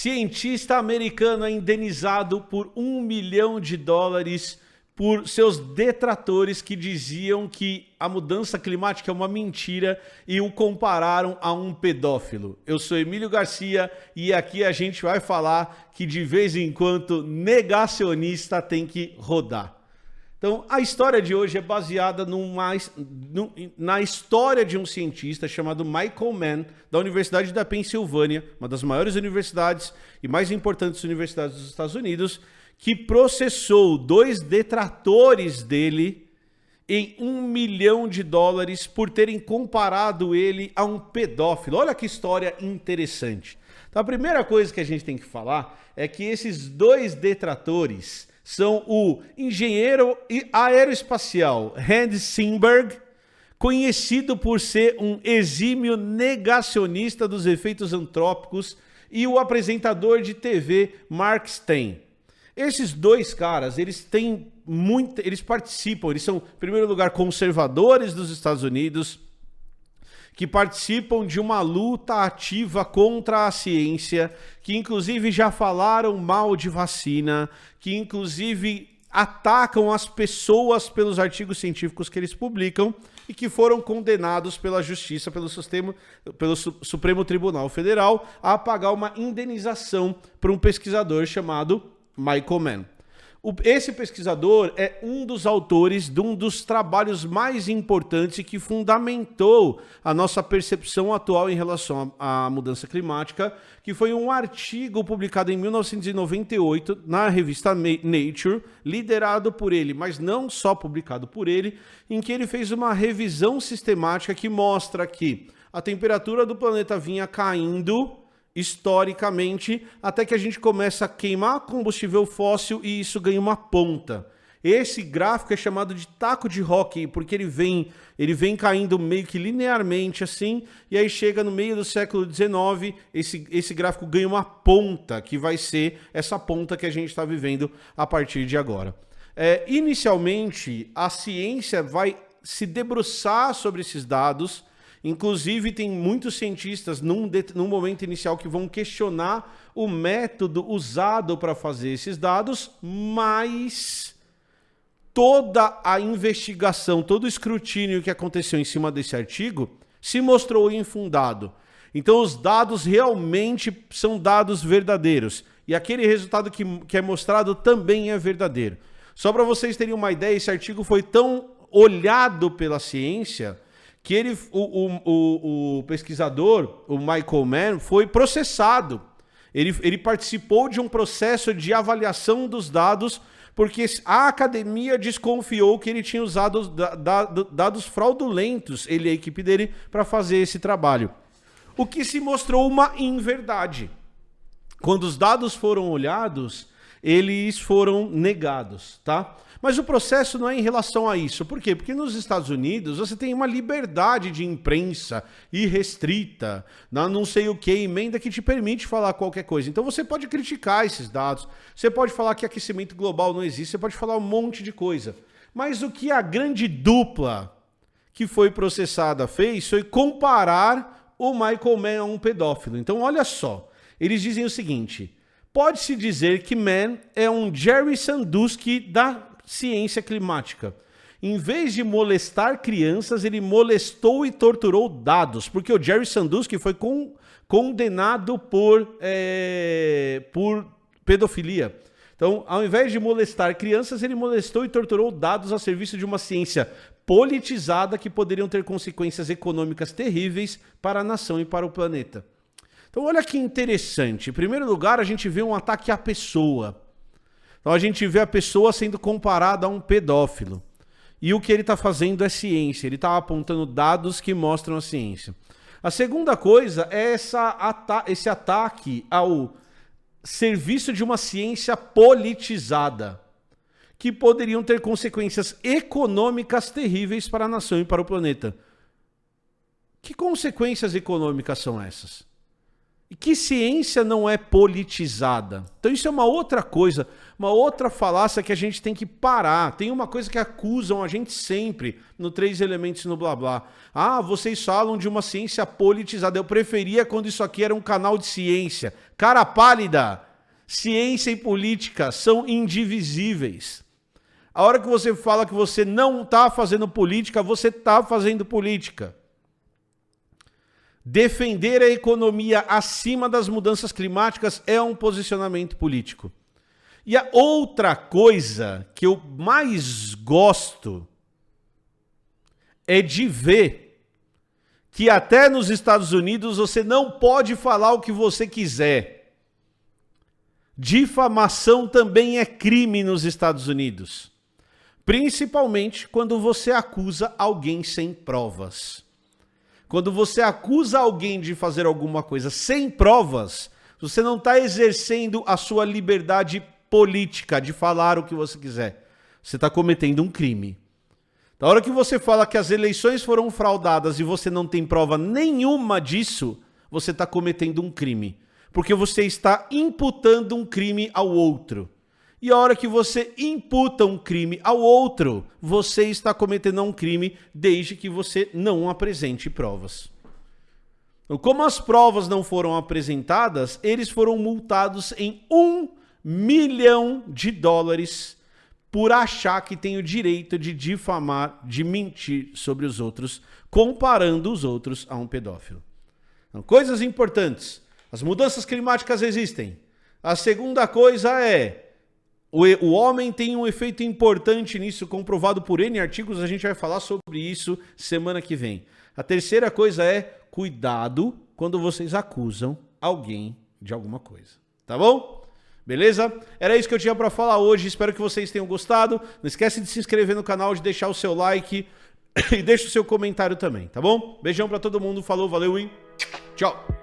Cientista americano é indenizado por $1 milhão por seus detratores que diziam que a mudança climática é uma mentira e o compararam a um pedófilo. Eu sou Emílio Garcia e aqui a gente vai falar que de vez em quando negacionista tem que rodar. Então, a história de hoje é baseada na história de um cientista chamado Michael Mann, da Universidade da Pensilvânia, uma das maiores universidades e mais importantes universidades dos Estados Unidos, que processou 2 detratores dele em $1 milhão por terem comparado ele a um pedófilo. Olha que história interessante. Então, a primeira coisa que a gente tem que falar é que esses 2 detratores são o engenheiro aeroespacial Hans Simberg, conhecido por ser um exímio negacionista dos efeitos antrópicos, e o apresentador de TV Mark Steyn. Esses 2 caras, eles participam, eles são, em primeiro lugar, conservadores dos Estados Unidos, que participam de uma luta ativa contra a ciência, que inclusive já falaram mal de vacina, que inclusive atacam as pessoas pelos artigos científicos que eles publicam e que foram condenados pela Justiça, pelo Supremo Tribunal Federal, a pagar uma indenização para um pesquisador chamado Michael Mann. Esse pesquisador é um dos autores de um dos trabalhos mais importantes e que fundamentou a nossa percepção atual em relação à mudança climática, que foi um artigo publicado em 1998 na revista Nature, liderado por ele, mas não só publicado por ele, em que ele fez uma revisão sistemática que mostra que a temperatura do planeta vinha caindo historicamente, até que a gente começa a queimar combustível fóssil e isso ganha uma ponta. Esse gráfico é chamado de taco de hóquei, porque ele vem caindo meio que linearmente assim, e aí chega no meio do século XIX, esse gráfico ganha uma ponta, que vai ser essa ponta que a gente está vivendo a partir de agora. Inicialmente, a ciência vai se debruçar sobre esses dados. Inclusive, tem muitos cientistas num momento inicial que vão questionar o método usado para fazer esses dados, mas toda a investigação, todo o escrutínio que aconteceu em cima desse artigo se mostrou infundado. Então, os dados realmente são dados verdadeiros. E aquele resultado que é mostrado também é verdadeiro. Só para vocês terem uma ideia, esse artigo foi tão olhado pela ciência que o pesquisador, o Michael Mann, foi processado. Ele participou de um processo de avaliação dos dados, porque a academia desconfiou que ele tinha usado dados fraudulentos, ele e a equipe dele, para fazer esse trabalho. O que se mostrou uma inverdade. Quando os dados foram olhados, eles foram negados, tá? Mas o processo não é em relação a isso. Por quê? Porque nos Estados Unidos você tem uma liberdade de imprensa irrestrita, não sei o que, emenda que te permite falar qualquer coisa. Então você pode criticar esses dados, você pode falar que aquecimento global não existe, você pode falar um monte de coisa. Mas o que a grande dupla que foi processada fez foi comparar o Michael Mann a um pedófilo. Então olha só, eles dizem o seguinte: pode-se dizer que Mann é um Jerry Sandusky da ciência climática. Em vez de molestar crianças, ele molestou e torturou dados, porque o Jerry Sandusky foi condenado por pedofilia. Então, ao invés de molestar crianças, ele molestou e torturou dados a serviço de uma ciência politizada que poderiam ter consequências econômicas terríveis para a nação e para o planeta. Então, olha que interessante. Em primeiro lugar, a gente vê um ataque à pessoa. Então, a gente vê a pessoa sendo comparada a um pedófilo. E o que ele está fazendo é ciência. Ele está apontando dados que mostram a ciência. A segunda coisa é esse ataque ao serviço de uma ciência politizada, que poderiam ter consequências econômicas terríveis para a nação e para o planeta. Que consequências econômicas são essas? E que ciência não é politizada? Então isso é uma outra coisa, uma outra falácia que a gente tem que parar. Tem uma coisa que acusam a gente sempre no 3 Elementos e no Blá Blá. Ah, vocês falam de uma ciência politizada. Eu preferia quando isso aqui era um canal de ciência. Cara pálida, ciência e política são indivisíveis. A hora que você fala que você não está fazendo política, você está fazendo política. Defender a economia acima das mudanças climáticas é um posicionamento político. E a outra coisa que eu mais gosto é de ver que até nos Estados Unidos você não pode falar o que você quiser. Difamação também é crime nos Estados Unidos. Principalmente quando você acusa alguém sem provas. Quando você acusa alguém de fazer alguma coisa sem provas, você não está exercendo a sua liberdade política de falar o que você quiser. Você está cometendo um crime. Na hora que você fala que as eleições foram fraudadas e você não tem prova nenhuma disso, você está cometendo um crime. Porque você está imputando um crime ao outro. E a hora que você imputa um crime ao outro, você está cometendo um crime desde que você não apresente provas. Então, como as provas não foram apresentadas, eles foram multados em $1 milhão por achar que tem o direito de difamar, de mentir sobre os outros, comparando os outros a um pedófilo. Então, coisas importantes. As mudanças climáticas existem. A segunda coisa é... O homem tem um efeito importante nisso, comprovado por N artigos, a gente vai falar sobre isso semana que vem. A terceira coisa é, cuidado quando vocês acusam alguém de alguma coisa, tá bom? Beleza? Era isso que eu tinha para falar hoje, espero que vocês tenham gostado. Não esquece de se inscrever no canal, de deixar o seu like e deixa o seu comentário também, tá bom? Beijão para todo mundo, falou, valeu e tchau!